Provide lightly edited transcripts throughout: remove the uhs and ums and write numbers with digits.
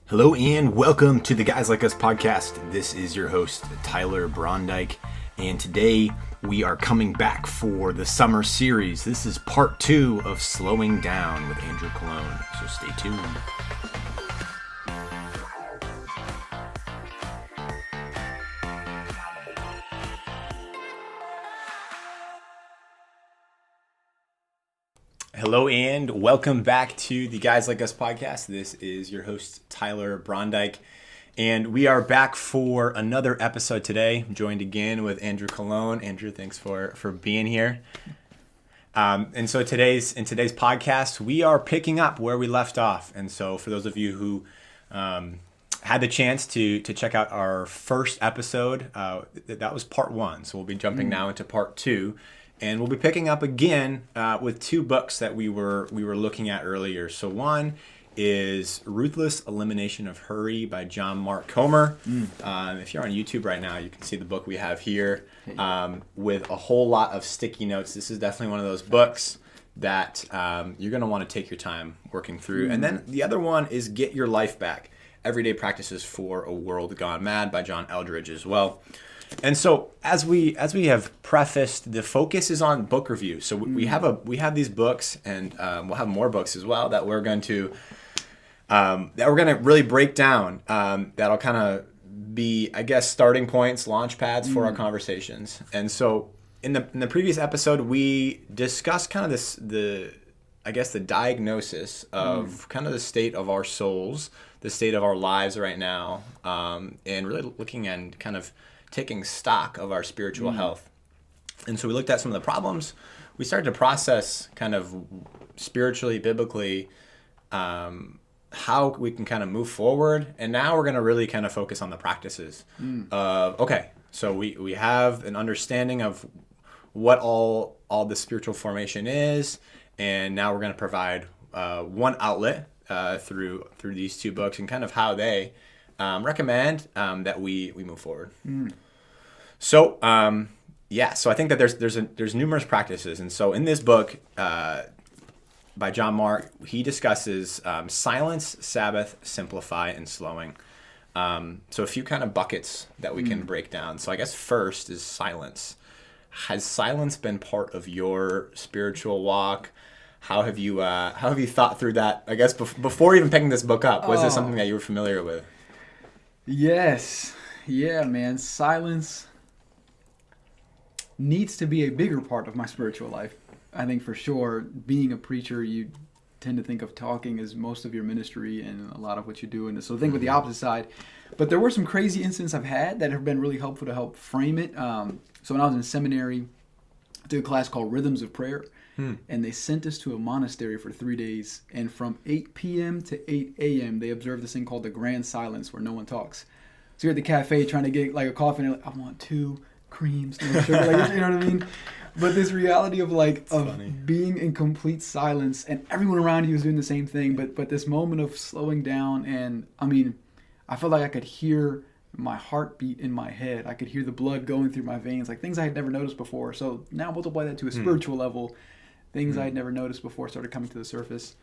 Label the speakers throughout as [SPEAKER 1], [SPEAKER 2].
[SPEAKER 1] Hello and welcome to the Guys Like Us podcast. This is your host, Tyler Brondike, and today we are coming back for the summer series. This is part 2 of Slowing Down with Andrew Cologne, so stay tuned. Hello and welcome back to the Guys Like Us podcast. This is your host, Tyler Brondike, and we are back for another episode today. I'm joined again with Andrew Cologne. Andrew, thanks for being here. And so in today's podcast, we are picking up where we left off. And so for those of you who had the chance to check out our first episode, that was part 1. So we'll be jumping now into part 2. And we'll be picking up again with 2 books that we were looking at earlier. So one is Ruthless Elimination of Hurry by John Mark Comer. If you're on YouTube right now, you can see the book we have here with a whole lot of sticky notes. This is definitely one of those books that you're going to want to take your time working through. And then the other one is Get Your Life Back, Everyday Practices for a World Gone Mad by John Eldredge as well. And so as we have prefaced, the focus is on book review. So we have these books, and we'll have more books as well that we're going to really break down. That'll kind of be, I guess, starting points, launch pads for our conversations. And so in the previous episode, we discussed kind of the diagnosis of kind of the state of our souls, the state of our lives right now, and really looking at kind of taking stock of our spiritual health. And so we looked at some of the problems. We started to process kind of spiritually, biblically, how we can kind of move forward. And now we're going to really kind of focus on the practices of, okay, so we have an understanding of what all the spiritual formation is. And now we're going to provide one outlet through these 2 books and kind of how they recommend that we move forward. So so I think that there's numerous practices, and so in this book by John Mark, he discusses silence, Sabbath, simplify, and slowing. So a few kind of buckets that we can break down. So I guess first is silence. Has silence been part of your spiritual walk? How have you thought through that? I guess before even picking this book up, was this something that you were familiar with?
[SPEAKER 2] Yes. Yeah, man. Silence needs to be a bigger part of my spiritual life. I think for sure, being a preacher, you tend to think of talking as most of your ministry and a lot of what you do. And so think with the opposite side. But there were some crazy incidents I've had that have been really helpful to help frame it. So when I was in seminary, I took a class called Rhythms of Prayer. And they sent us to a monastery for 3 days. And from 8 p.m. to 8 a.m., they observed this thing called the grand silence where no one talks. So you're at the cafe trying to get like a coffee, and you're like, I want 2 creams, no sugar. Like, you know what I mean? But this reality of being in complete silence, and everyone around you is doing the same thing. But this moment of slowing down, and I mean, I felt like I could hear my heartbeat in my head. I could hear the blood going through my veins, like things I had never noticed before. So now multiply that to a spiritual level. Things I had never noticed before started coming to the surface.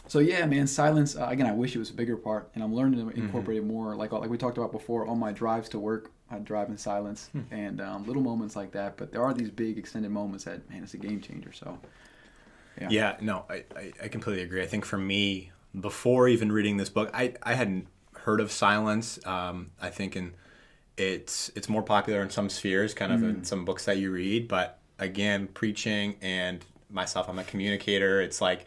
[SPEAKER 2] So yeah, man, silence. Again, I wish it was a bigger part, and I'm learning to incorporate it more. Like we talked about before, on my drives to work, I drive in silence, and little moments like that. But there are these big extended moments that, man, it's a game changer. So
[SPEAKER 1] yeah, no, I completely agree. I think for me, before even reading this book, I hadn't heard of silence. I think it's more popular in some spheres, kind of in some books that you read, but again, preaching and myself, I'm a communicator. It's like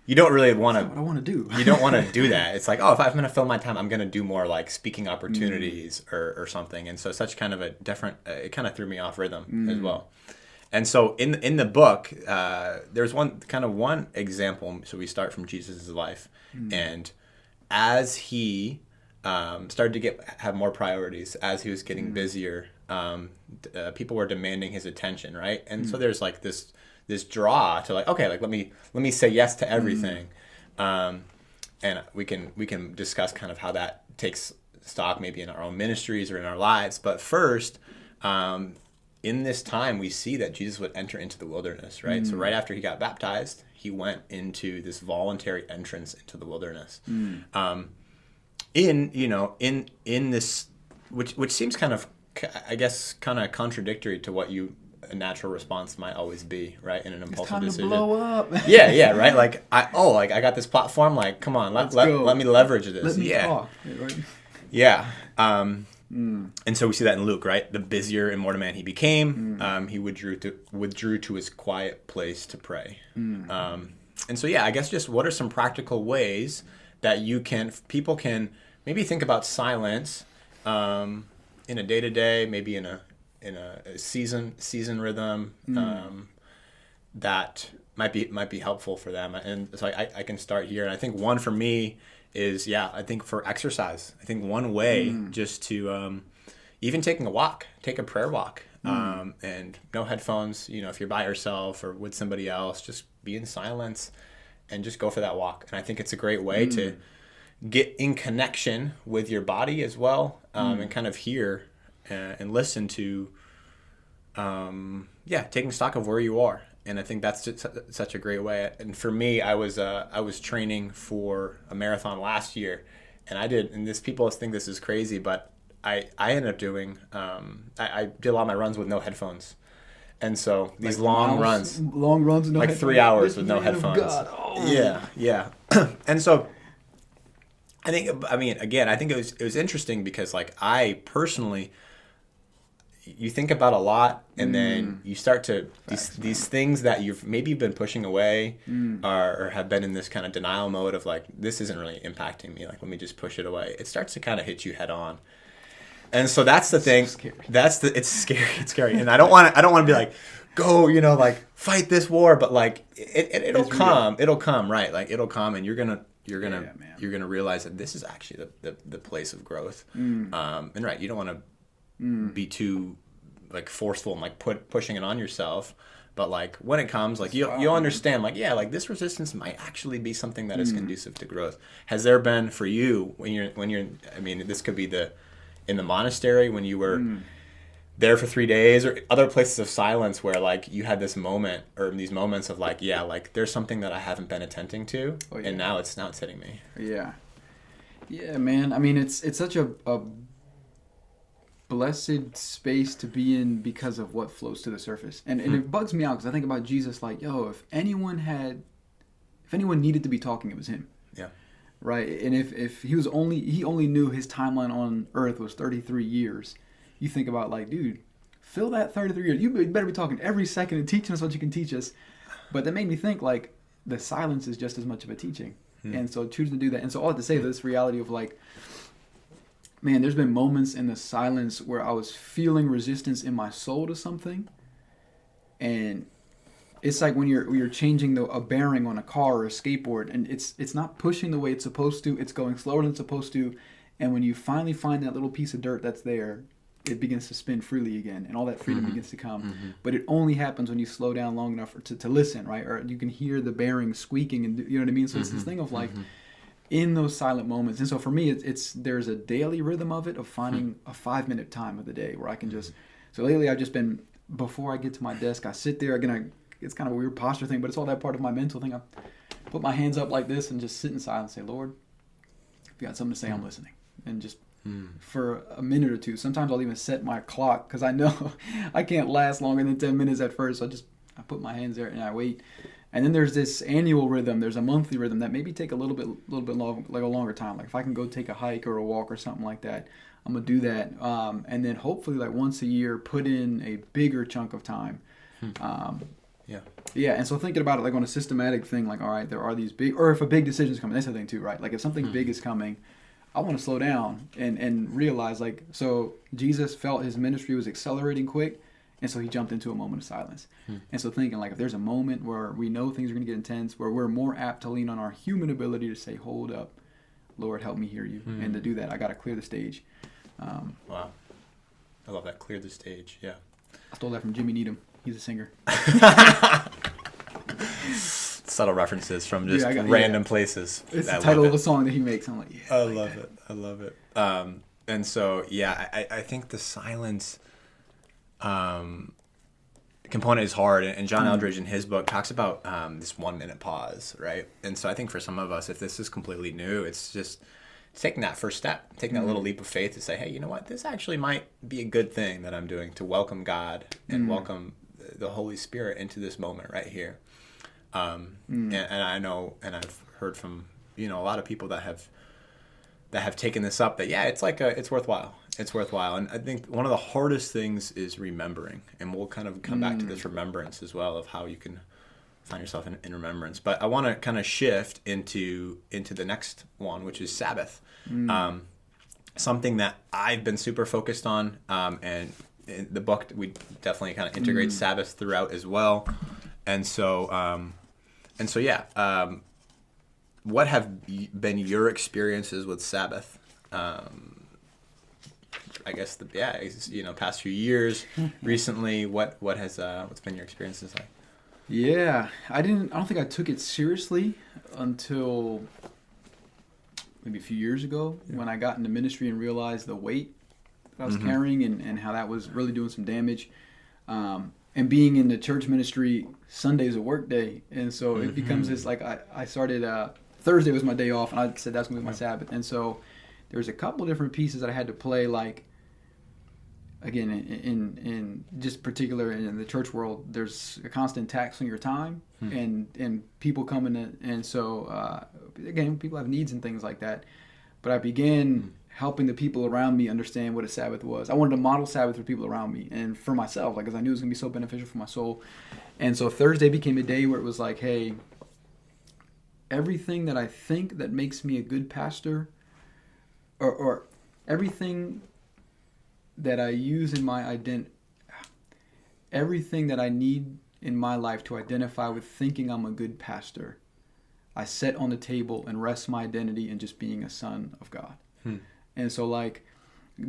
[SPEAKER 1] you don't really want to.
[SPEAKER 2] What I want to do.
[SPEAKER 1] You don't want to do that. It's like, if I'm going to fill my time, I'm going to do more like speaking opportunities or something. And so such kind of a different. It kind of threw me off rhythm as well. And so in the book, there's one example. So we start from Jesus' life, and as he started to have more priorities, as he was getting busier. People were demanding his attention, right? And so there's like this draw to like, okay, like let me say yes to everything, and we can discuss kind of how that takes stock maybe in our own ministries or in our lives. But first, in this time, we see that Jesus would enter into the wilderness, right? So right after he got baptized, he went into this voluntary entrance into the wilderness. In this, which seems kind of, I guess, kind of contradictory to what a natural response might always be, right? In an impulsive decision.
[SPEAKER 2] To blow up.
[SPEAKER 1] yeah, right. Like I got this platform. Like, come on, let me leverage this.
[SPEAKER 2] Let me talk. Right?
[SPEAKER 1] Yeah. And so we see that in Luke, right? The busier and more man he became, he withdrew to his quiet place to pray. And so, yeah, I guess just what are some practical ways that people can maybe think about silence in a day-to-day, maybe in a season rhythm that might be helpful for them. And so I can start here. And I think one for me is, I think for exercise. I think one way just to even take a prayer walk, and no headphones, if you're by yourself or with somebody else, just be in silence and just go for that walk. And I think it's a great way to get in connection with your body as well, and kind of hear and listen to, taking stock of where you are. And I think that's just such a great way. And for me, I was training for a marathon last year, and people think this is crazy, but I ended up doing, I did a lot of my runs with no headphones. And so these long runs,
[SPEAKER 2] with no
[SPEAKER 1] like
[SPEAKER 2] headphones.
[SPEAKER 1] 3 hours with no headphones. Yeah. And so I think it was interesting because, like, I personally, you think about a lot, and then you start to these things that you've been pushing away, or have been in this kind of denial mode of, like, this isn't really impacting me, like, let me just push it away. It starts to kind of hit you head on. And so that's the thing.
[SPEAKER 2] So scary.
[SPEAKER 1] It's scary. And I don't want to be like, go, like, fight this war, but, like, it'll come. Real. It'll come, right? Like, it'll come, and you're gonna realize that this is actually the place of growth. And right, you don't want to be too, like, forceful and, like, pushing it on yourself, but, like, when it comes, like, you'll understand, like, like, this resistance might actually be something that is conducive to growth. Has there been for you when you're this could be in the monastery when you were there for 3 days, or other places of silence where, like, you had this moment or these moments of, like, like, there's something that I haven't been attending to, and now it's hitting me.
[SPEAKER 2] Yeah, man. I mean, it's such a blessed space to be in because of what flows to the surface. And it bugs me out because I think about Jesus, like, if anyone needed to be talking, it was him. Yeah. Right? And if he only knew his timeline on earth was 33 years, you think about, like, dude, fill that 33 years. You better be talking every second and teaching us what you can teach us. But that made me think, like, the silence is just as much of a teaching. And so choosing to do that. And so all I have to say, this reality of, like, man, there's been moments in the silence where I was feeling resistance in my soul to something. And it's like when you're changing a bearing on a car or a skateboard, and it's not pushing the way it's supposed to. It's going slower than it's supposed to. And when you finally find that little piece of dirt that's there, it begins to spin freely again, and all that freedom begins to come. But it only happens when you slow down long enough to listen, right? Or you can hear the bearing squeaking, and you know what I mean? So it's this thing of, like, in those silent moments. And so for me, there's a daily rhythm of it, of finding a 5-minute time of the day where I can just, so lately I've just been, before I get to my desk, I sit there, again, it's kind of a weird posture thing, but it's all that part of my mental thing. I put my hands up like this and just sit in silence and say, Lord, if you got something to say, I'm listening. And just for a minute or two. Sometimes I'll even set my clock because I know I can't last longer than 10 minutes at first. So I put my hands there and I wait. And then there's this annual rhythm. There's a monthly rhythm that maybe take a little bit long, like a longer time. Like if I can go take a hike or a walk or something like that, I'm gonna do that. And then hopefully, like, once a year, put in a bigger chunk of time. Yeah. And so thinking about it, like, on a systematic thing, like, all right, there are these big, or if a big decision is coming, that's the thing too, right? Like, if something big is coming, I want to slow down and realize, like, so Jesus felt his ministry was accelerating quick. And so he jumped into a moment of silence. And so thinking, like, if there's a moment where we know things are going to get intense, where we're more apt to lean on our human ability to say, hold up, Lord, help me hear you. And to do that, I got to clear the stage.
[SPEAKER 1] Wow. I love that. Clear the stage. Yeah.
[SPEAKER 2] I stole that from Jimmy Needham. He's a singer.
[SPEAKER 1] Subtle references from just random places.
[SPEAKER 2] It's the title of a song that he makes. I'm like, yeah.
[SPEAKER 1] I love it. And so, I think the silence... component is hard, and John Eldredge in his book talks about this 1 minute pause, right? And so I think for some of us, if this is completely new, it's just taking that first step, taking that little leap of faith to say, hey, you know what, this actually might be a good thing that I'm doing to welcome God and welcome the Holy Spirit into this moment right here. And I know, and I've heard from a lot of people that have taken this up, that it's worthwhile. It's worthwhile. And I think one of the hardest things is remembering, and we'll kind of come back to this remembrance as well, of how you can find yourself in remembrance. But I want to kind of shift into the next one, which is Sabbath. Something that I've been super focused on, and in the book we definitely kind of integrate Sabbath throughout as well. And so what have been your experiences with Sabbath? I guess past few years, recently, what's been your experiences like?
[SPEAKER 2] Yeah, I don't think I took it seriously until maybe a few years ago when I got into ministry and realized the weight that I was carrying and how that was really doing some damage. And being in the church ministry, Sunday is a work day, and so it becomes this, like, I started, Thursday was my day off, and I said that's going to be my Sabbath. And so there's a couple of different pieces that I had to play, like, again, in just particular in the church world, there's a constant tax on your time, and people coming in, and so again, people have needs and things like that. But I began helping the people around me understand what a Sabbath was. I wanted to model Sabbath for people around me and for myself, like, because I knew it was going to be so beneficial for my soul. And so Thursday became a day where it was like, hey, everything that I think that makes me a good pastor, or everything that I use in my everything that I need in my life to identify with thinking I'm a good pastor, I set on the table and rest my identity in just being a son of God. And so, like,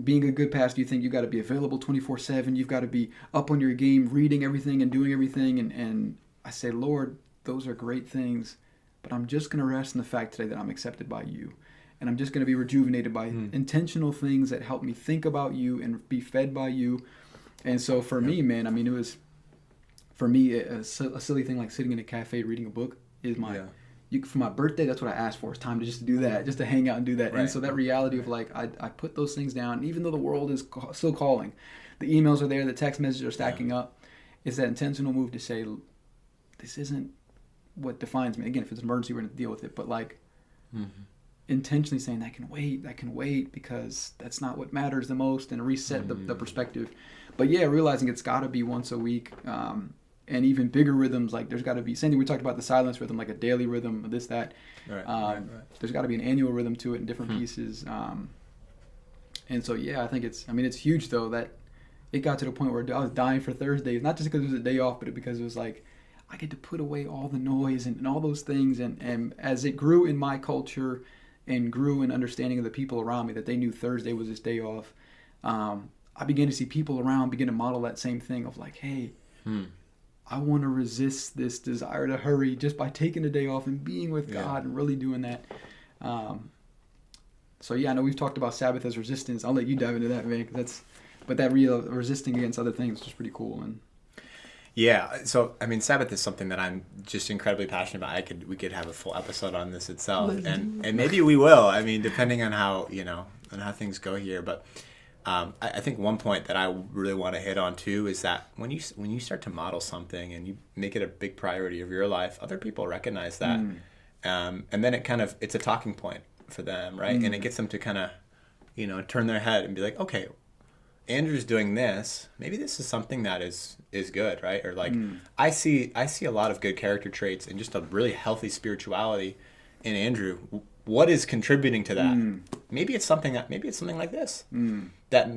[SPEAKER 2] being a good pastor, you think you got to be available 24/7. You've got to be up on your game, reading everything and doing everything. And I say, Lord, those are great things, but I'm just going to rest in the fact today that I'm accepted by you. And I'm just going to be rejuvenated by intentional things that help me think about you and be fed by you. And so for me, man, I mean, it was, for me, a silly thing like sitting in a cafe reading a book is my... for my birthday, that's what I asked for. It's time to just do that, just to hang out and do that. Right. And so that reality of, like, I put those things down, and even though the world is still calling, the emails are there, the text messages are stacking up, it's that intentional move to say, this isn't what defines me. Again, if it's an emergency, we're going to deal with it. But, like, intentionally saying, that can wait, because that's not what matters the most, and reset the perspective. But, yeah, realizing it's got to be once a week. And even bigger rhythms, like there's got to be, Sandy, we talked about the silence rhythm, like a daily rhythm, this, that. Right. There's got to be an annual rhythm to it in different pieces. And so, yeah, I think it's huge, though, that it got to the point where I was dying for Thursdays, not just because it was a day off, but because it was like, I get to put away all the noise and all those things. And as it grew in my culture and grew in understanding of the people around me, that they knew Thursday was this day off, I began to see people around begin to model that same thing of, like, hey, I want to resist this desire to hurry just by taking a day off and being with God and really doing that. So, yeah, I know we've talked about Sabbath as resistance. I'll let you dive into that, man, but that real resisting against other things is just pretty cool. And
[SPEAKER 1] yeah, so, I mean, Sabbath is something that I'm just incredibly passionate about. We could have a full episode on this itself, and maybe we will. I mean, depending on how things go here, but I think one point that I really want to hit on too is that when you start to model something and you make it a big priority of your life, other people recognize that, and then it's a talking point for them, right? And it gets them to kind of, turn their head and be like, okay, Andrew's doing this. Maybe this is something that is good, right? Or like I see a lot of good character traits and just a really healthy spirituality in Andrew. What is contributing to that? Maybe it's something like this that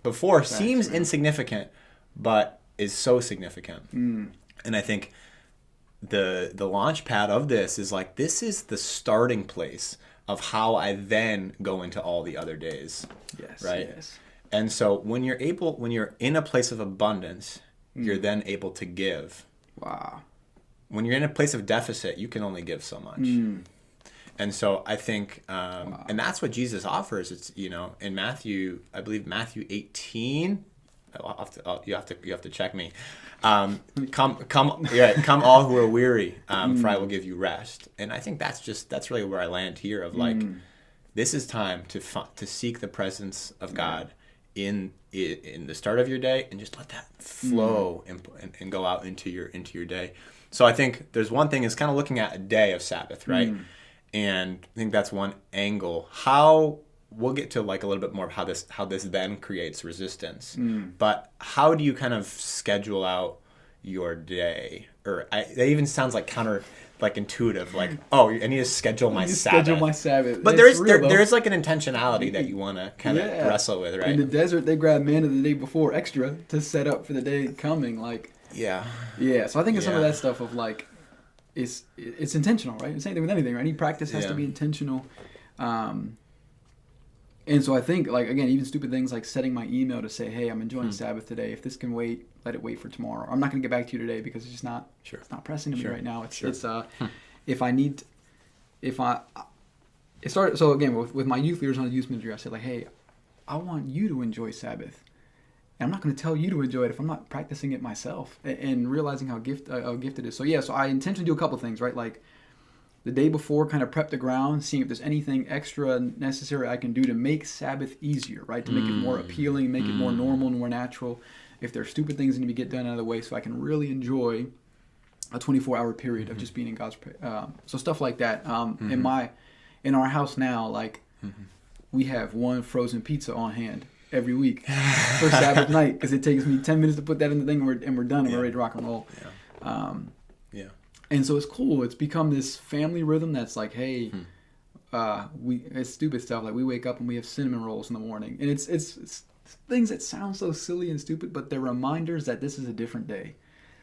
[SPEAKER 1] before seems insignificant, but is so significant. And I think the launch pad of this is like, this is the starting place of how I then go into all the other days. Yes. Right. Yes. And so when you're in a place of abundance, you're then able to give. Wow. When you're in a place of deficit, you can only give so much. And so I think, and that's what Jesus offers. It's, in Matthew, I believe Matthew 18, You have to check me. Come all who are weary, for I will give you rest. And I think that's really where I land here. Of like, this is time to seek the presence of God in the start of your day, and just let that flow and go out into your day. So I think there's one thing is kind of looking at a day of Sabbath, right? And I think that's one angle. How we'll get to like a little bit more of how this then creates resistance. But how do you kind of schedule out your day? Or that even sounds like intuitive, like, oh, I need to schedule my Sabbath.
[SPEAKER 2] Schedule my Sabbath.
[SPEAKER 1] But there is like an intentionality that you want to kind of wrestle with, right?
[SPEAKER 2] In the desert, they grab manna the day before extra to set up for the day coming. Like, yeah. So I think it's some of that stuff of like, it's intentional, right? It's same thing with anything, right? Any practice has to be intentional. And so I think, like, again, even stupid things like setting my email to say, hey, I'm enjoying Sabbath today. If this can wait, let it wait for tomorrow. I'm not going to get back to you today because it's just not, it's not pressing to me right now. So again, with my youth leaders on the youth ministry, I said, like, hey, I want you to enjoy Sabbath. And I'm not going to tell you to enjoy it if I'm not practicing it myself and realizing how gifted it is. So I intentionally do a couple things, right? Like, the day before, kind of prep the ground, seeing if there's anything extra necessary I can do to make Sabbath easier, right? To make it more appealing, make it more normal and more natural. If there's stupid things that need to get done out of the way, so I can really enjoy a 24-hour period of just being in God's so stuff like that. In our house now, like, we have one frozen pizza on hand every week for Sabbath night, because it takes me 10 minutes to put that in the thing, and we're done, and we're ready to rock and roll. And so it's cool. It's become this family rhythm that's like, hey, it's stupid stuff. Like, we wake up and we have cinnamon rolls in the morning. And it's things that sound so silly and stupid, but they're reminders that this is a different day,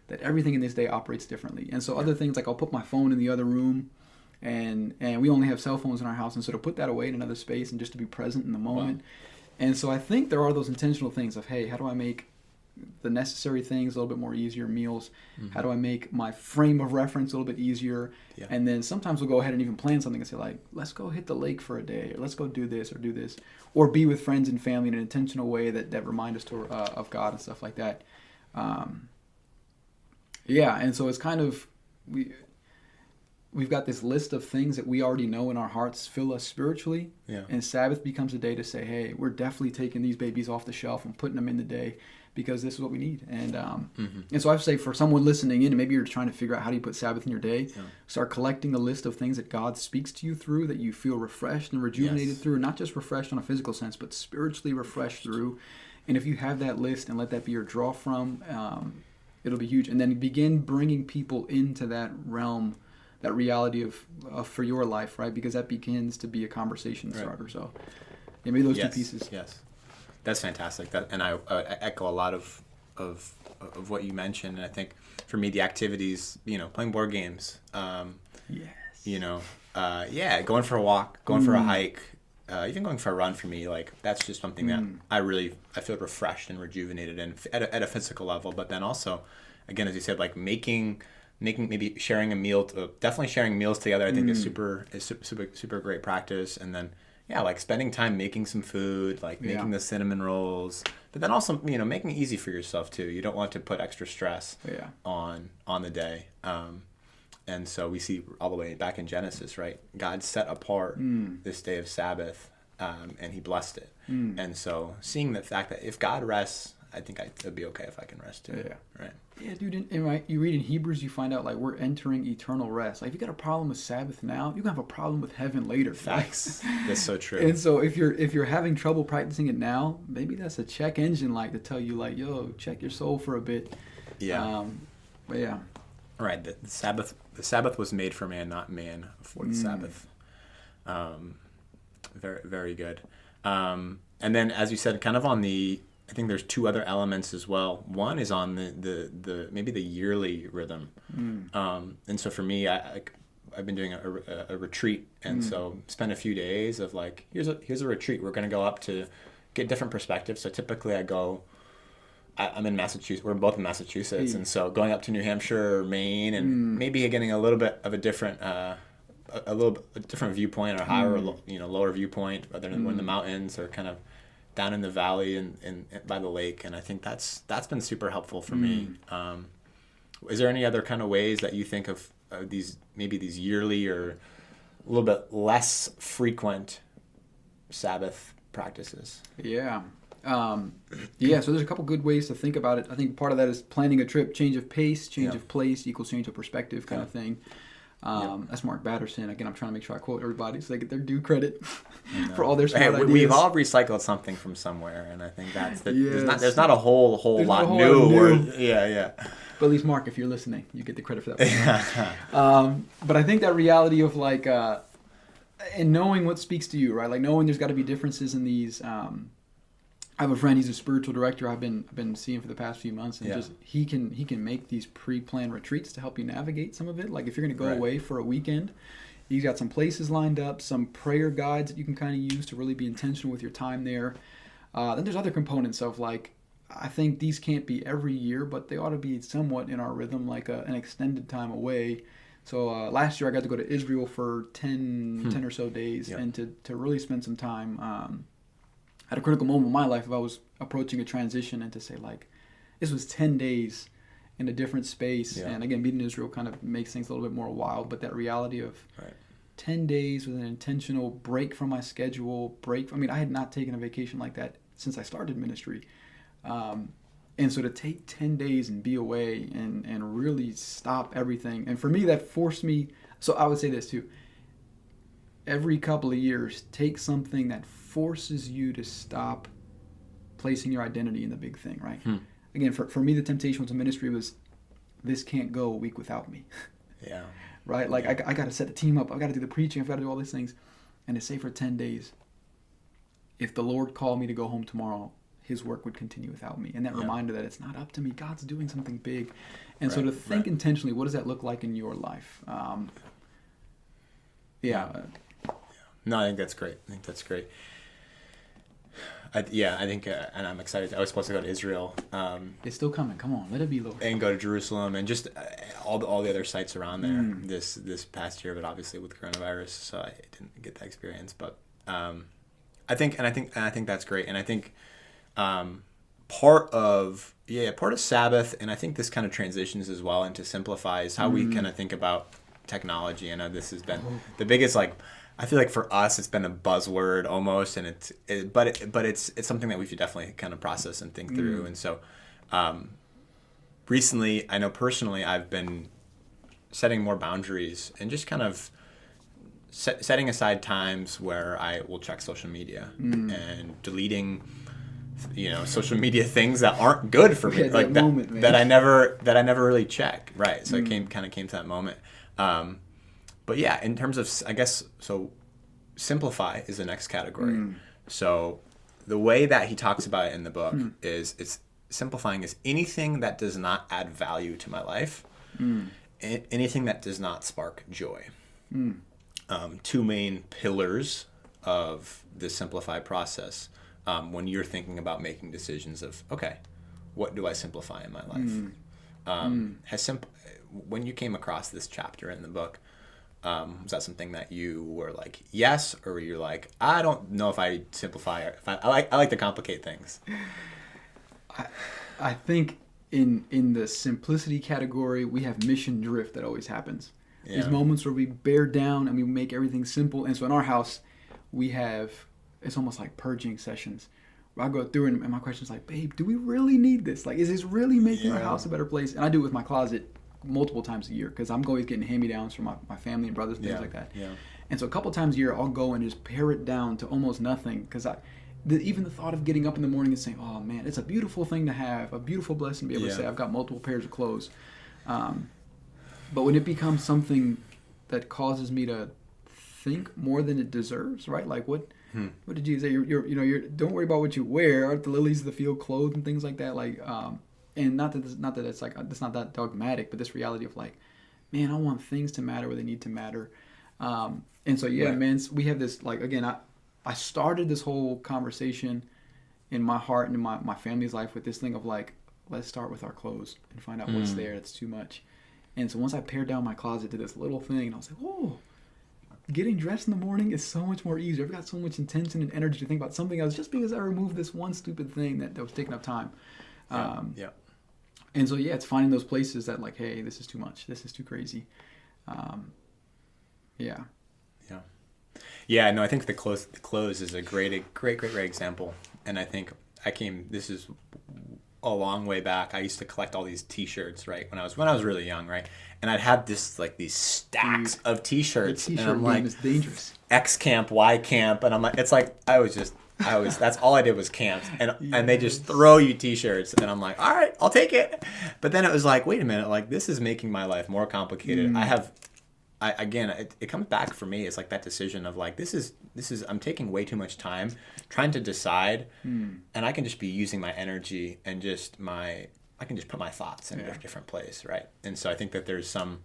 [SPEAKER 2] that everything in this day operates differently. And so other things, like I'll put my phone in the other room, and we only have cell phones in our house. And so to put that away in another space and just to be present in the moment. Wow. And so I think there are those intentional things of, hey, how do I make the necessary things a little bit more easier, meals? How do I make my frame of reference a little bit easier? And then sometimes we'll go ahead and even plan something and say, like, let's go hit the lake for a day, or let's go do this, or be with friends and family in an intentional way that remind us of God and stuff like that. And so it's kind of, we've got this list of things that we already know in our hearts fill us spiritually. And Sabbath becomes a day to say, hey, we're definitely taking these babies off the shelf and putting them in the day, because this is what we need. And and so I would say, for someone listening in, and maybe you're trying to figure out how do you put Sabbath in your day, start collecting a list of things that God speaks to you through, that you feel refreshed and rejuvenated through, not just refreshed on a physical sense, but spiritually refreshed through. And if you have that list and let that be your draw from, it'll be huge. And then begin bringing people into that realm, that reality of for your life, right? Because that begins to be a conversation starter. So maybe those two pieces.
[SPEAKER 1] Yes. That's fantastic. And I echo a lot of what you mentioned. And I think for me, the activities, playing board games, going for a walk, going for a hike, even going for a run for me, like, that's just something that I feel refreshed and rejuvenated in at a physical level. But then also, again, as you said, like making maybe sharing a meal, definitely sharing meals together, I think is super great practice. And then, like spending time making some food, like making the cinnamon rolls, but then also, making it easy for yourself too. You don't want to put extra stress on the day. And so we see all the way back in Genesis, right? God set apart this day of Sabbath, and he blessed it. And so seeing the fact that if God rests, I think it'd be okay if I can rest too. Right.
[SPEAKER 2] Yeah, dude. And right, you read in Hebrews, you find out, like, we're entering eternal rest. Like, if you got a problem with Sabbath now, you're gonna have a problem with heaven later.
[SPEAKER 1] Facts. That's so true.
[SPEAKER 2] And so if you're having trouble practicing it now, maybe that's a check engine light to tell you, like, yo, check your soul for a bit. But yeah.
[SPEAKER 1] All right. The Sabbath was made for man, not man for the Sabbath. Very, very good. And then, as you said, kind of on I think there's two other elements as well. One is on the maybe the yearly rhythm. And so for me, I've been doing a retreat, and so spend a few days of like, here's a retreat. We're going to go up to get different perspectives. So typically I'm in Massachusetts. We're both in Massachusetts, and so going up to New Hampshire or Maine, and maybe getting a little bit of a different a different viewpoint, or higher or lower viewpoint, whether we're in the mountains or kind of down in the valley and by the lake, and I think that's been super helpful for me. Is there any other kind of ways that you think of these yearly or a little bit less frequent Sabbath practices?
[SPEAKER 2] Yeah. So there's a couple good ways to think about it. I think part of that is planning a trip, change of pace, change of place equals change of perspective kind of thing. That's Mark Batterson. Again, I'm trying to make sure I quote everybody so they get their due credit for all their smart ideas.
[SPEAKER 1] We've all recycled something from somewhere, and I think that's there's not a whole lot new.
[SPEAKER 2] But at least Mark, if you're listening, you get the credit for that. But I think that reality of like, and knowing what speaks to you, right? Like knowing there's got to be differences in these. I have a friend. He's a spiritual director. I've been seeing for the past few months, and just he can make these pre-planned retreats to help you navigate some of it. Like if you're going to go away for a weekend, he's got some places lined up, some prayer guides that you can kind of use to really be intentional with your time there. Then there's other components of like, I think these can't be every year, but they ought to be somewhat in our rhythm, like an extended time away. So last year I got to go to Israel for 10 or so days, and to really spend some time. At a critical moment in my life, if I was approaching a transition, and to say like, this was 10 days in a different space, and again, being in Israel kind of makes things a little bit more wild, but that reality of 10 days with an intentional break from my schedule, I had not taken a vacation like that since I started ministry. And so to take 10 days and be away and really stop everything. And for me, that forced me, so I would say this too, every couple of years, take something that forces you to stop placing your identity in the big thing, right? Again, for me, the temptation to ministry was, this can't go a week without me. Right? Like, I got to set the team up. I've got to do the preaching. I've got to do all these things. And to say for 10 days, if the Lord called me to go home tomorrow, his work would continue without me. And that reminder that it's not up to me. God's doing something big. And so to think intentionally, what does that look like in your life?
[SPEAKER 1] No, I think that's great. I think, and I'm excited. I was supposed to go to Israel.
[SPEAKER 2] It's still coming. Come on, let it be, Lord.
[SPEAKER 1] And go to Jerusalem and just all the other sites around there this past year, but obviously with coronavirus, so I didn't get that experience. But I think that's great, and I think part of Sabbath, and I think this kind of transitions as well into Simplifies how we kind of think about technology. I know this has been the biggest, like, I feel like for us it's been a buzzword almost, and it's something that we should definitely kind of process and think through. And so recently, I know personally I've been setting more boundaries and just kind of setting aside times where I will check social media and deleting social media things that aren't good for me, like that I never really check. Right. So it came to that moment. But yeah, in terms of, I guess, so simplify is the next category. So the way that he talks about it in the book is it's simplifying is anything that does not add value to my life, anything that does not spark joy. Two main pillars of the simplify process when you're thinking about making decisions of, okay, what do I simplify in my life? When you came across this chapter in the book, was that something that you were like, yes, or were you like, I don't know if I simplify, or if I like to complicate things?
[SPEAKER 2] I think in the simplicity category, we have mission drift that always happens. These moments where we bear down and we make everything simple. And so in our house, we have, it's almost like purging sessions. Where I go through and my question is like, babe, do we really need this? Like, is this really making our house a better place? And I do it with my closet multiple times a year because I'm always getting hand-me-downs from my family and brothers and things like that. And so a couple times a year, I'll go and just pare it down to almost nothing because even the thought of getting up in the morning and saying, oh man, it's a beautiful thing to have, a beautiful blessing to be able to say, I've got multiple pairs of clothes. But when it becomes something that causes me to think more than it deserves, right? Like what did you say? You're don't worry about what you wear. Aren't the lilies of the field clothed and things like that? Like, and not that it's like, it's not that dogmatic, but this reality of like, man, I want things to matter where they need to matter. And so, man, we have this, like, again, I started this whole conversation in my heart and in my family's life with this thing of like, let's start with our clothes and find out what's there that's too much. And so once I pared down my closet to this little thing, and I was like, oh, getting dressed in the morning is so much more easier. I've got so much intention and energy to think about something else just because I removed this one stupid thing that was taking up time.
[SPEAKER 1] Yeah.
[SPEAKER 2] And so, yeah, it's finding those places that like, hey, this is too much. This is too crazy. Yeah.
[SPEAKER 1] Yeah. Yeah, no, I think the clothes is a great example. And I think this is a long way back. I used to collect all these t-shirts, right? When I was really young, right? And I'd have these stacks of t-shirts.
[SPEAKER 2] The t-shirt
[SPEAKER 1] and I'm like,
[SPEAKER 2] is dangerous.
[SPEAKER 1] X camp, Y camp. And I'm like, it's like, that's all I did was camps. And they just throw you t-shirts. And I'm like, all right, I'll take it. But then it was like, wait a minute, like this is making my life more complicated. It comes back for me. It's like that decision of like, I'm taking way too much time trying to decide, and I can just be using my energy and I can just put my thoughts in a different place, right? And so I think that there's some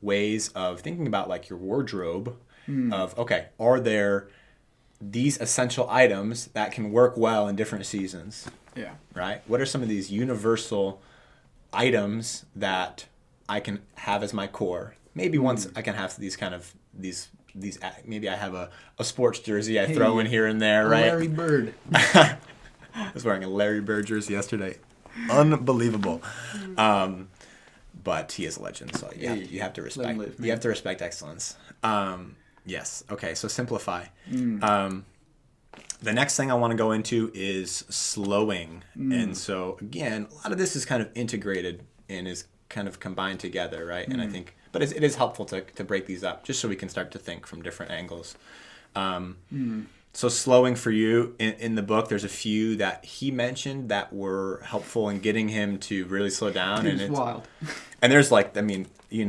[SPEAKER 1] ways of thinking about like your wardrobe of, okay, are there these essential items that can work well in different seasons?
[SPEAKER 2] Yeah.
[SPEAKER 1] Right? What are some of these universal items that I can have as my core? Maybe once I can have these maybe I have a sports jersey I throw in here and there, right?
[SPEAKER 2] Larry Bird.
[SPEAKER 1] I was wearing a Larry Bird jersey yesterday. Unbelievable. But he is a legend, so you have to respect. You have to respect excellence. Yes. Okay. So simplify. The next thing I want to go into is slowing, and so again, a lot of this is kind of integrated and is kind of combined together, right? And I think, but it is helpful to break these up just so we can start to think from different angles. So slowing for you in the book, there's a few that he mentioned that were helpful in getting him to really slow down.
[SPEAKER 2] Dude, it's wild.
[SPEAKER 1] And there's like, I mean, we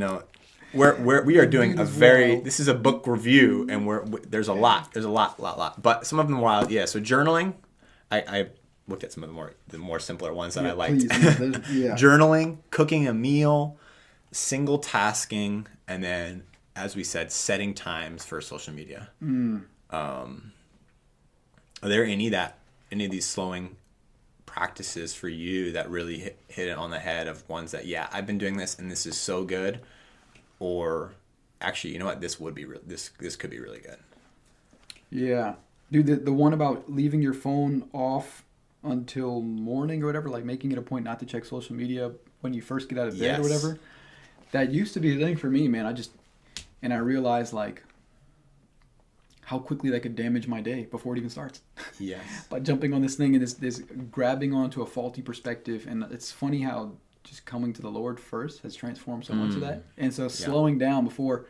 [SPEAKER 1] are doing this is a book review, and there's a lot. But some of them are wild. Yeah. So journaling, I looked at some of the more simpler ones that I liked. Journaling, cooking a meal, single tasking, and then, as we said, setting times for social media. Are there any of these slowing practices for you that really hit it on the head of ones that, I've been doing this and this is so good, or actually, you know what, this could be really good?
[SPEAKER 2] Yeah, dude, the one about leaving your phone off until morning or whatever, like making it a point not to check social media when you first get out of bed or whatever. That used to be the thing for me, man. I realized like how quickly that could damage my day before it even starts.
[SPEAKER 1] Yes.
[SPEAKER 2] By jumping on this thing and this grabbing onto a faulty perspective. And it's funny how just coming to the Lord first has transformed so much of that. And so slowing down before,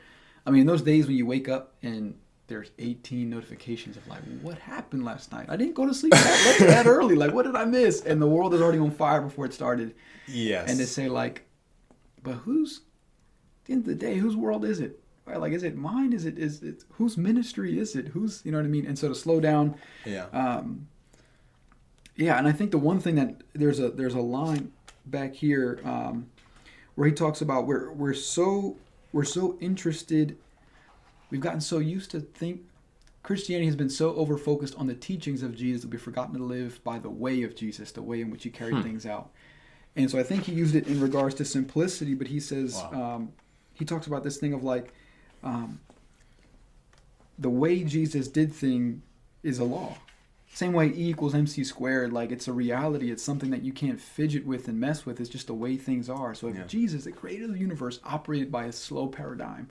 [SPEAKER 2] those days when you wake up and there's 18 notifications of like, what happened last night? I didn't go to sleep that early. Like, what did I miss? And the world is already on fire before it started.
[SPEAKER 1] Yes.
[SPEAKER 2] And to say like, but at the end of the day, whose world is it? Right? Like, is it mine? Is it whose ministry is it? Who's, you know what I mean? And so to slow down.
[SPEAKER 1] Yeah.
[SPEAKER 2] And I think the one thing that there's a line back here where he talks about we're so interested. We've gotten so used to Christianity has been so over-focused on the teachings of Jesus that we've forgotten to live by the way of Jesus, the way in which he carried things out. And so I think he used it in regards to simplicity, but he says, he talks about this thing of like, the way Jesus did thing is a law. Same way E equals MC squared, like it's a reality. It's something that you can't fidget with and mess with. It's just the way things are. So if Jesus, the creator of the universe, operated by a slow paradigm,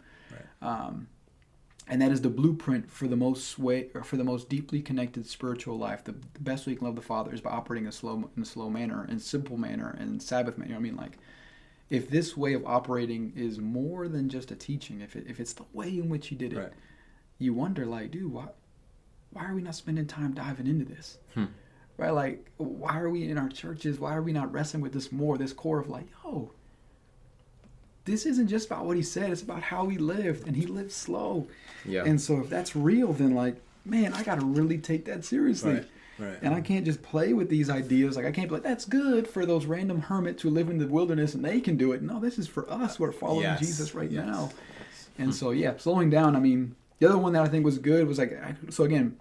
[SPEAKER 2] and that is the blueprint for the most deeply connected spiritual life. The best way you can love the Father is by operating in a slow manner, and simple manner, and Sabbath manner. You know what I mean? Like, if this way of operating is more than just a teaching, if it's the way in which he did it, you wonder, like, dude, why are we not spending time diving into this? Right? Like, why are we in our churches? Why are we not wrestling with this more? This core of like, yo, this isn't just about what he said. It's about how he lived, and he lived slow. Yeah. And so if that's real, then like, man, I got to really take that seriously. Right. And I can't just play with these ideas. Like, I can't be like, that's good for those random hermits who live in the wilderness and they can do it. No, this is for us who are following Jesus right now. And so, slowing down. The other one that I think was good was like, so again,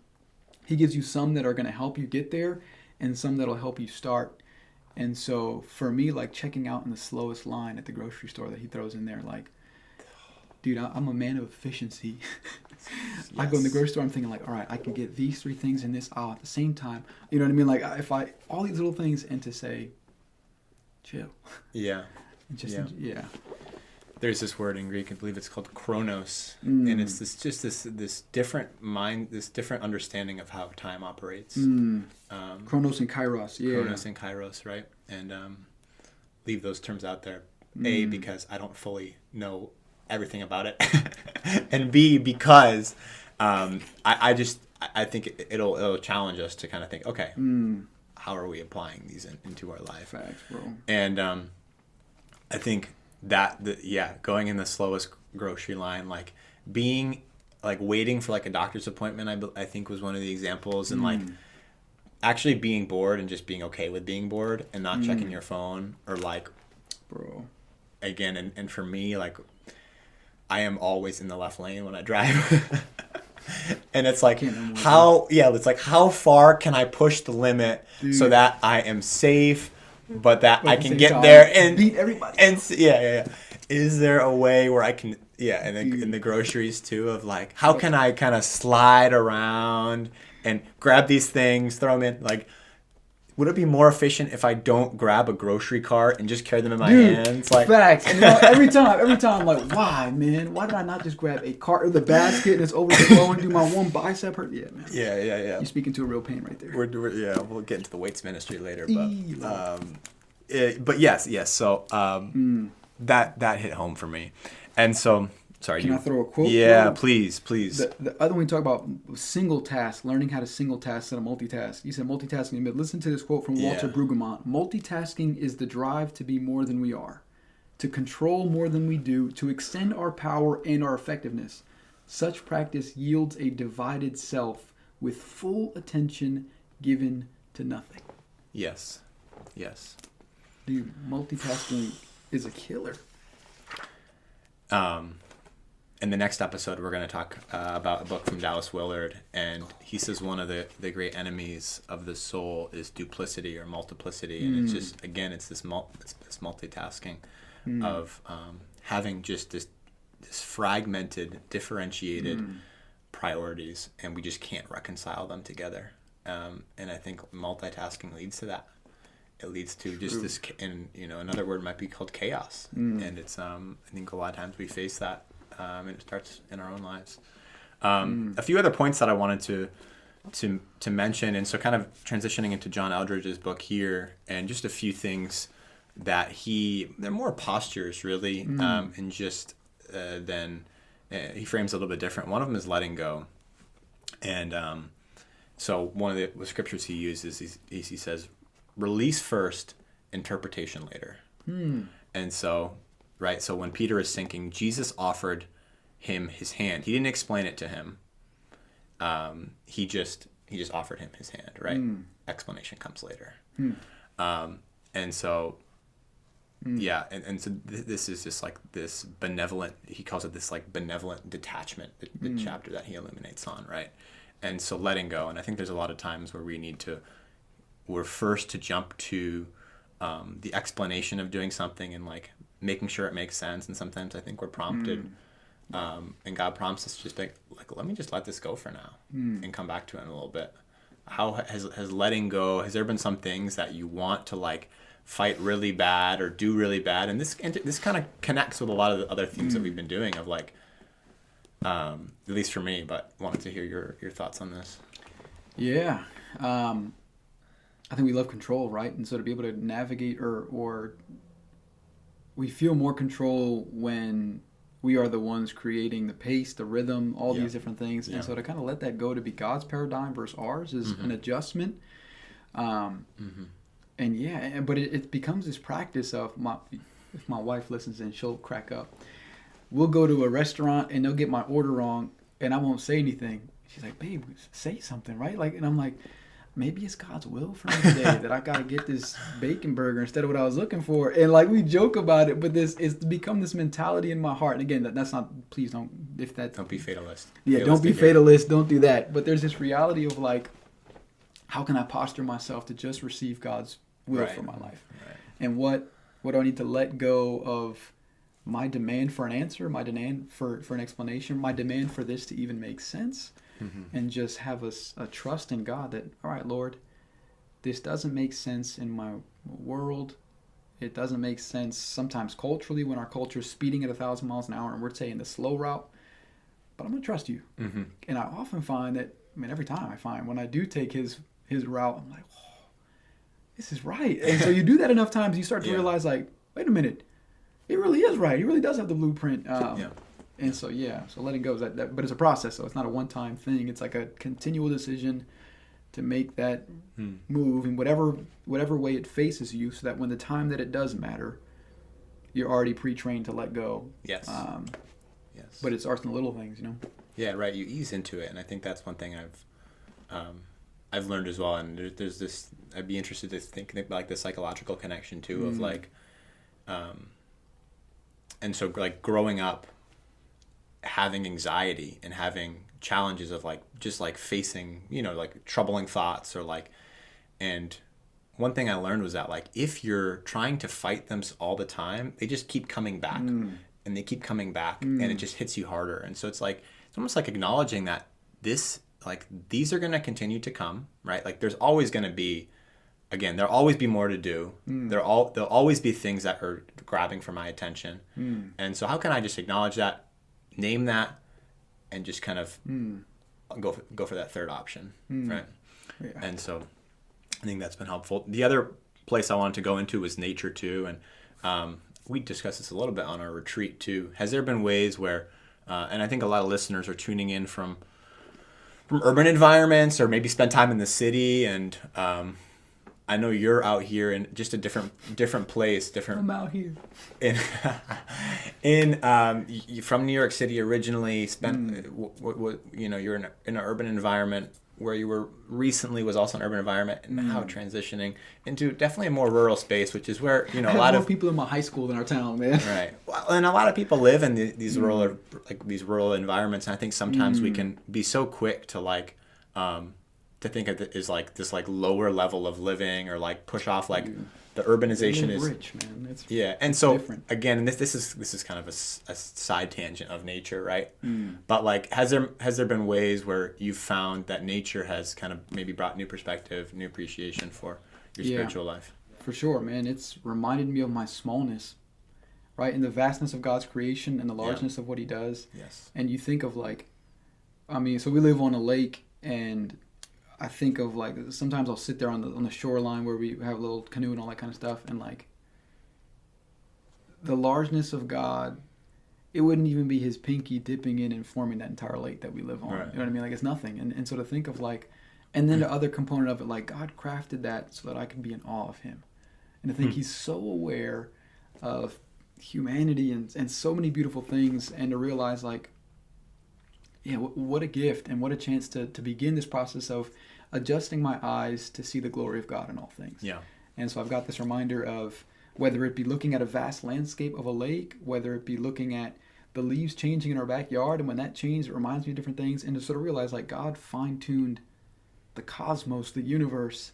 [SPEAKER 2] he gives you some that are going to help you get there and some that'll help you start. And so for me, like checking out in the slowest line at the grocery store that he throws in there, like, dude, I'm a man of efficiency. I go in the grocery store, I'm thinking like, all right, I can get these 3 things in this aisle at the same time. You know what I mean? Like all these little things, and to say, chill.
[SPEAKER 1] Yeah.
[SPEAKER 2] Yeah.
[SPEAKER 1] There's this word in Greek, I believe it's called chronos, and it's this different mind, this different understanding of how time operates.
[SPEAKER 2] Chronos and kairos, yeah.
[SPEAKER 1] Chronos and kairos, right? And leave those terms out there. A, because I don't fully know everything about it, and B, because I think it'll challenge us to kind of think, okay, how are we applying these into our life?
[SPEAKER 2] Facts, bro.
[SPEAKER 1] And I think going in the slowest grocery line, like being like waiting for like a doctor's appointment, I think was one of the examples, and like actually being bored and just being okay with being bored and not checking your phone, or like,
[SPEAKER 2] bro,
[SPEAKER 1] again, and for me, like I am always in the left lane when I drive. And it's like how far can I push the limit, dude, so that I am safe, but that I can get there and
[SPEAKER 2] beat everybody.
[SPEAKER 1] And is there a way where I can in the groceries too, of like, how can I kind of slide around and grab these things, throw them in? Like, would it be more efficient if I don't grab a grocery cart and just carry them in my hands? Like,
[SPEAKER 2] facts. And every time I'm like, why, man? Why did I not just grab a cart or the basket and it's overflowing, do my one bicep hurt? Yeah, man.
[SPEAKER 1] Yeah. You're
[SPEAKER 2] speaking to a real pain right there.
[SPEAKER 1] We'll get into the weights ministry later, but yes. So that hit home for me, and so. Sorry,
[SPEAKER 2] Can I throw a quote?
[SPEAKER 1] Yeah, please.
[SPEAKER 2] The other one we talk about single task, learning how to single task instead of multitask. You said multitasking, but listen to this quote from Walter Brueggemann. Multitasking is the drive to be more than we are, to control more than we do, to extend our power and our effectiveness. Such practice yields a divided self with full attention given to nothing.
[SPEAKER 1] Yes.
[SPEAKER 2] Dude, multitasking is a killer.
[SPEAKER 1] In the next episode, we're going to talk about a book from Dallas Willard, and he says one of the great enemies of the soul is duplicity or multiplicity, and it's just, again, it's this multitasking of having just this fragmented, differentiated priorities, and we just can't reconcile them together. And I think multitasking leads to that. It leads to just this, and another word might be called chaos, and it's I think a lot of times we face that. And it starts in our own lives. A few other points that I wanted to mention, and so kind of transitioning into John Eldredge's book here, and just a few things that they're more postures really, and just then he frames a little bit different. One of them is letting go, and so one of the scriptures he uses, he says, "Release first, interpretation later." And so. Right, so when Peter is sinking, Jesus offered him his hand. He didn't explain it to him. He just offered him his hand. Right, explanation comes later. And so, and so this is just like this benevolent. He calls it this like benevolent detachment. The chapter that he illuminates on, right, and so letting go. And I think there's a lot of times where we're first to jump to the explanation of doing something and like making sure it makes sense, and sometimes I think we're prompted, and God prompts us just like let me just let this go for now and come back to it in a little bit. How has letting go? Has there been some things that you want to like fight really bad or do really bad? And this kind of connects with a lot of the other things that we've been doing of like, at least for me. But wanted to hear your thoughts on this.
[SPEAKER 2] Yeah, I think we love control, right? And so to be able to navigate or we feel more control when we are the ones creating the pace, the rhythm, all these different things. And so to kind of let that go, to be God's paradigm versus ours, is an adjustment. And but it becomes this practice of if my wife listens in, she'll crack up. We'll go to a restaurant and they'll get my order wrong and I won't say anything. She's like, "Babe, say something," right? Like, and I'm like, maybe it's God's will for me today that I gotta get this bacon burger instead of what I was looking for. And like we joke about it, but it's become this mentality in my heart. And again, that's not. Please don't.
[SPEAKER 1] Don't be fatalist.
[SPEAKER 2] Yeah, don't be fatalist. Don't do that. But there's this reality of like, how can I posture myself to just receive God's will for my life? Right. And what do I need to let go of my demand for an answer, my demand for an explanation, my demand for this to even make sense, and just have a trust in God that, all right, Lord, this doesn't make sense in my world. It doesn't make sense sometimes culturally when our culture is speeding at 1,000 miles an hour and we're taking the slow route. But I'm going to trust you. And I often find that, every time I find when I do take his route, I'm like, oh, this is right. And so you do that enough times, you start to realize, like, wait a minute, it really is right. He really does have the blueprint. And so letting go is that, but it's a process. So it's not a one-time thing. It's like a continual decision to make that move in whatever way it faces you, so that when the time that it does matter, you're already pre-trained to let go.
[SPEAKER 1] Yes.
[SPEAKER 2] Yes. But it starts in the little things,
[SPEAKER 1] Yeah, right. You ease into it, and I think that's one thing I've learned as well. And there's this. I'd be interested to think like the psychological connection too of like, and so like growing up, having anxiety and having challenges of like just like facing like troubling thoughts or like, and one thing I learned was that like if you're trying to fight them all the time, they just keep coming back. And they keep coming back and it just hits you harder. And so it's like, it's almost like acknowledging that these are going to continue to come, right? Like there's always going to be, again, there'll always be more to do. There'll always be things that are grabbing for my attention. And so how can I just acknowledge that, name that, and just kind of go for that third option, right? Yeah. And so I think that's been helpful. The other place I wanted to go into was nature too. And, we discussed this a little bit on our retreat too. Has there been ways where, and I think a lot of listeners are tuning in from urban environments or maybe spend time in the city, and I know you're out here in just a different place.
[SPEAKER 2] I'm out here.
[SPEAKER 1] You from New York City originally, spent you're in an urban environment. Where you were recently was also an urban environment, and now transitioning into definitely a more rural space, which is where a lot of
[SPEAKER 2] people in my high school than our town, man.
[SPEAKER 1] Right. Well, and a lot of people live in these rural environments, and I think sometimes we can be so quick to like to think of it as like this like lower level of living, or like push off like the urbanization is
[SPEAKER 2] rich, man. It's
[SPEAKER 1] and so
[SPEAKER 2] different.
[SPEAKER 1] Again, this is kind of a side tangent of nature, right? But like, has there been ways where you've found that nature has kind of maybe brought new perspective, new appreciation for your spiritual life?
[SPEAKER 2] For sure, man. It's reminded me of my smallness, right? In the vastness of God's creation and the largeness of what He does.
[SPEAKER 1] Yes.
[SPEAKER 2] And you think of like, so we live on a lake, and I think of like, sometimes I'll sit there on the shoreline where we have a little canoe and all that kind of stuff, and like the largeness of God, it wouldn't even be His pinky dipping in and forming that entire lake that we live on. Right. You know what I mean? Like, it's nothing. And so to think of like, and then the other component of it, like God crafted that so that I can be in awe of Him. And I think He's so aware of humanity and so many beautiful things, and to realize like, what a gift and what a chance to begin this process of adjusting my eyes to see the glory of God in all things. Yeah. And so I've got this reminder of whether it be looking at a vast landscape of a lake, whether it be looking at the leaves changing in our backyard, and when that changes, it reminds me of different things, and to sort of realize like God fine-tuned the cosmos, the universe,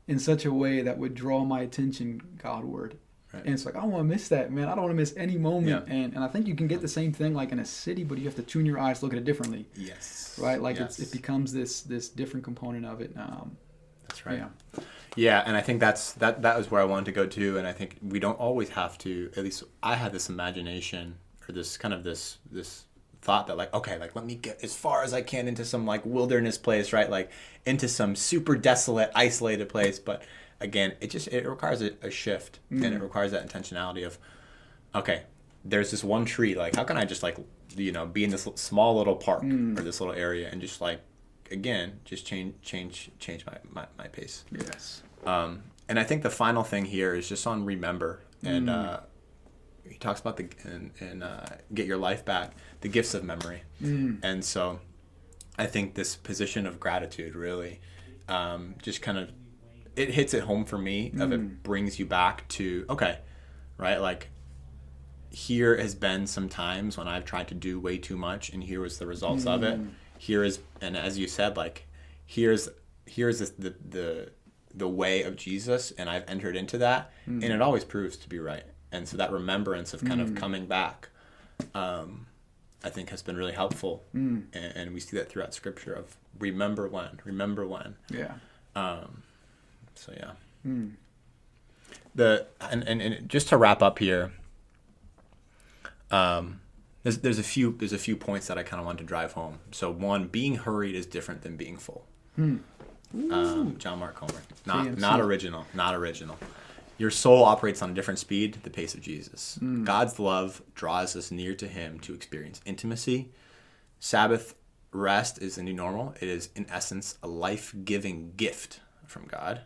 [SPEAKER 2] in such a way that would draw my attention Godward. Right. And it's like, I don't want to miss that, man. I don't want to miss any moment. Yeah. And I think you can get the same thing like in a city, but you have to tune your eyes, look at it differently.
[SPEAKER 1] Yes.
[SPEAKER 2] Right? Like it becomes this different component of it.
[SPEAKER 1] That's right. Yeah, and I think that was where I wanted to go to, and I think we don't always have to, at least I had this imagination or this kind of this thought that like, okay, like let me get as far as I can into some like wilderness place, right? Like into some super desolate, isolated place, but again, it requires a shift, and it requires that intentionality of, okay, there's this one tree. Like, how can I just like, be in this small little park or this little area and just like, again, just change my pace.
[SPEAKER 2] Yes.
[SPEAKER 1] And I think the final thing here is just on remember, and he talks about and get your life back, the gifts of memory, and so I think this position of gratitude really, just kind of. It hits it home for me of it brings you back to, okay, right? Like here has been some times when I've tried to do way too much, and here was the results of it. Here is, and as you said, like here's the way of Jesus, and I've entered into that, and it always proves to be right. And so that remembrance of kind of coming back, I think has been really helpful. And we see that throughout Scripture of remember when.
[SPEAKER 2] Yeah.
[SPEAKER 1] So yeah. And just to wrap up here, there's a few points that I kind of want to drive home. So one, being hurried is different than being full. John Mark Comer, not original. Your soul operates on a different speed, the pace of Jesus. God's love draws us near to Him to experience intimacy. Sabbath rest is the new normal. It is, in essence, a life-giving gift from God.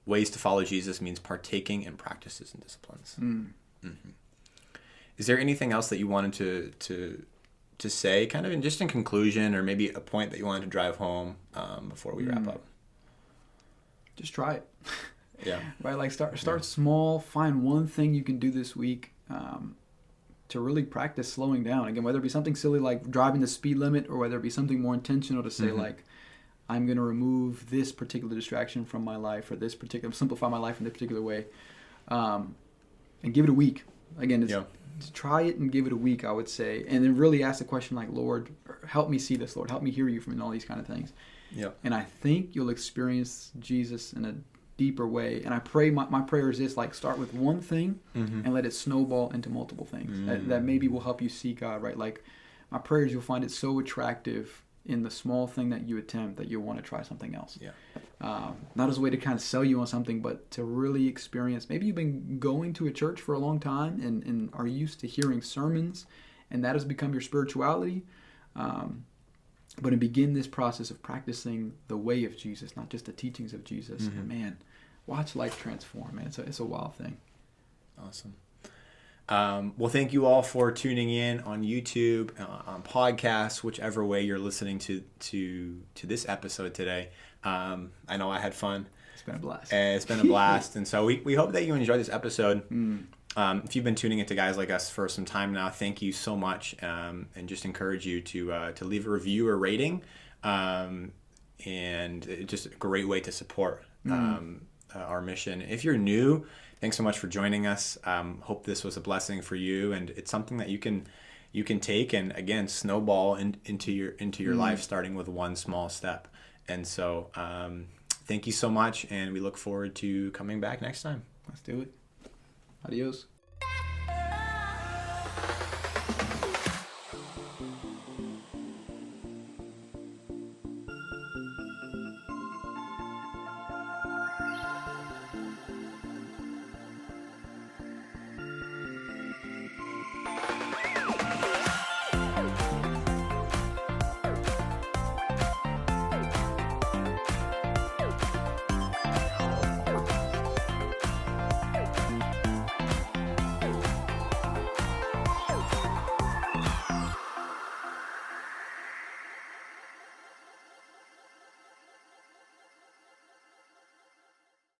[SPEAKER 1] Ways to follow Jesus means partaking in practices and disciplines. Is there anything else that you wanted to say, kind of just in conclusion, or maybe a point that you wanted to drive home before we wrap up?
[SPEAKER 2] Just try it.
[SPEAKER 1] Yeah.
[SPEAKER 2] Right. Like start small. Find one thing you can do this week to really practice slowing down. Again, whether it be something silly like driving the speed limit, or whether it be something more intentional to say like, I'm going to remove this particular distraction from my life, or simplify my life in this particular way, and give it a week. Again, just try it and give it a week, I would say, and then really ask the question like, Lord, help me see this. Lord, help me hear you from all these kind of things.
[SPEAKER 1] Yeah. And
[SPEAKER 2] I think you'll experience Jesus in a deeper way. And I pray, my prayer is this, like, start with one thing and let it snowball into multiple things. That maybe will help you see God, right? Like, my prayer is you'll find it so attractive in the small thing that you attempt that you'll want to try something else.
[SPEAKER 1] Yeah.
[SPEAKER 2] Not as a way to kind of sell you on something, but to really experience. Maybe you've been going to a church for a long time and are used to hearing sermons, and that has become your spirituality. But to begin this process of practicing the way of Jesus, not just the teachings of Jesus. And man, watch life transform, man. It's a wild thing.
[SPEAKER 1] Awesome. Well, thank you all for tuning in on YouTube, on podcasts, whichever way you're listening to this episode today. I know I had fun.
[SPEAKER 2] It's been a blast.
[SPEAKER 1] It's been a blast. And so we hope that you enjoyed this episode. If you've been tuning into guys like us for some time now, thank you so much. And just encourage you to leave a review or rating. And it's just a great way to support our mission. If you're new, thanks so much for joining us. Hope this was a blessing for you, and it's something that you can take and again snowball into your life, starting with one small step. And so, thank you so much, and we look forward to coming back next time.
[SPEAKER 2] Let's do it. Adios.